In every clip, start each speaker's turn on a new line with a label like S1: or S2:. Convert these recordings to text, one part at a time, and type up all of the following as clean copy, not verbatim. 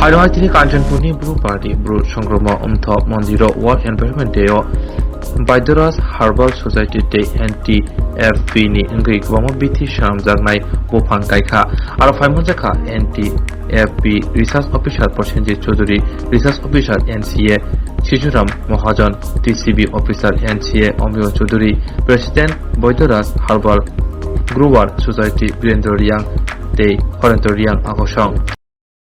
S1: Hayung Kanchanpurni Bru Party Bru Songroma Mthoh Mndiro World Environment Day Baidoras Herbal Society Day NTFP ni Ngri Gwamo Bithi Shamjaknai Buphang Kailaikha Aro Phaimonjaka NTFP Research Officer Prosenjit Chaudhary Research Officer NCA Shijuram Mahajan TCB Officer NCA Omyo Chaudhary President Baidoras Herbal Grower Society Birendra Riang Day Horendra Riang Akosong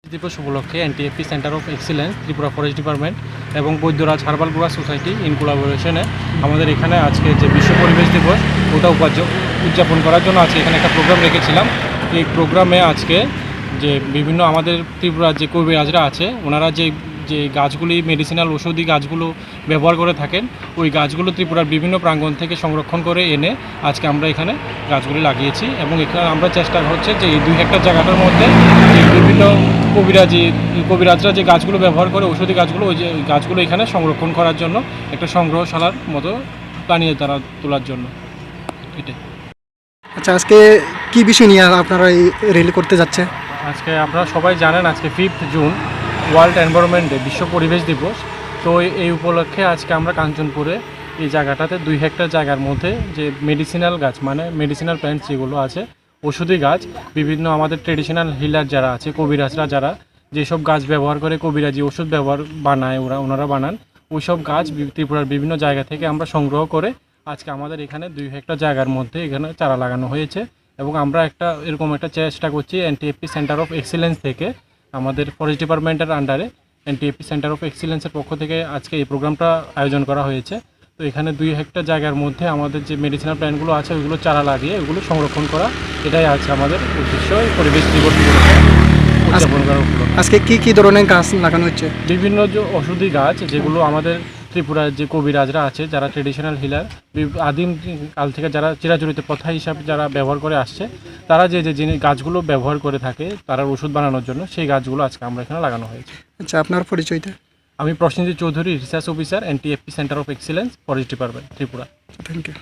S2: দিবস উপলক্ষে NTFP centre of excellence Tripura forest department এবং Baidyaraj herbal grower society in কোলাবোরেশনে আমাদের এখানে আজকে যে বিশ্ব পরিবেশ দিবস ওটা উদযাপন করার জন্য আজকে এখানে একটা প্রোগ্রাম রেখেছিলাম। এই প্রোগ্রামে আজকে যে বিভিন্ন আমাদের ত্রিপুরার যে কবিরাজরা আছে ওনারা যে গাছগুলি মেডিসিনাল ঔষধি গাছগুলো ব্যবহার করে থাকেন ওই গাছগুলো ত্রিপুরার বিভিন্ন প্রাঙ্গণ থেকে সংরক্ষণ করে এনে আজকে আমরা এখানে গাছগুলি লাগিয়েছি এবং এখানে আমরা চেষ্টা হচ্ছে যে এই 2 হেক্টর জায়গাটার মধ্যে যে বিভিন্ন কবিরাজরা যে গাছগুলো ব্যবহার করে ঔষধি গাছগুলো ওই যে গাছগুলো এখানে সংরক্ষণ করার জন্য একটা সংগ্রহশালার মতো বানিয়ে তারা তোলার জন্য এটাই।
S3: আচ্ছা, আজকে কি বিষয় নিয়ে আপনারা এই র্যালি করতে যাচ্ছে?
S2: আজকে আপনারা সবাই জানেন আজকে 5 জুন ওয়ার্ল্ড এনভায়রনমেন্ট ডে বিশ্ব পরিবেশ দিবস। তো এই উপলক্ষে আজকে আমরা কাঞ্চনপুরে এই জায়গাটাতে 2 হেক্টর জায়গার মধ্যে যে মেডিসিনাল গাছ মানে মেডিসিনাল প্ল্যান্টস যেগুলো আছে ওষুধি গাছ বিভিন্ন আমাদের ট্রেডিশনাল হিলার যারা আছে কবিরাজরা যারা যেসব গাছ ব্যবহার করে কবিরাজি ওষুধ বানায় ওনারা বানান ওইসব গাছ ত্রিপুরার বিভিন্ন জায়গা থেকে আমরা সংগ্রহ করে আজকে আমাদের এখানে 2 হেক্টর জায়গার মধ্যে এখানে চারা লাগানো হয়েছে এবং আমরা এরকম একটা চেষ্টা করছি এনটিএফপি সেন্টার অফ এক্সিলেন্স থেকে আমাদের ফরেস্ট ডিপার্টমেন্টের আন্ডারে এনটিএফপি সেন্টার অফ এক্সিলেন্সের পক্ষ থেকে আজকে এই প্রোগ্রামটা আয়োজন করা হয়েছে। তো এখানে 2 হেক্টর জায়গার মধ্যে আমাদের যে মেডিসিনাল প্ল্যান্টগুলো আছে ওইগুলো চারা লাগিয়ে ওগুলো সংরক্ষণ করা এটাই আছে আমাদের উদ্দেশ্য পরিবেশ দিবস উদযাপন করার উপলক্ষে।
S3: আজকে কি ধরনের গাছ লাগানো হচ্ছে?
S2: বিভিন্ন যে ওষুধি গাছ যেগুলো আমাদের ত্রিপুরার যে কবিরাজরা আছে যারা ট্রেডিশনাল হিলার আদিম কাল থেকে যারা চিরাচরিত প্রথা হিসাবে যারা ব্যবহার করে আসছে তারা যে গাছগুলো ব্যবহার করে থাকে তারা ওষুধ বানানোর জন্য সেই গাছগুলো আজকে আমরা এখানে লাগানো হয়েছে।
S3: আচ্ছা, আপনার পরিচয়টা?
S2: আমি Prasenjit Chowdhury research officer NTFP centre of excellence forest department Tripura.
S3: Thank you.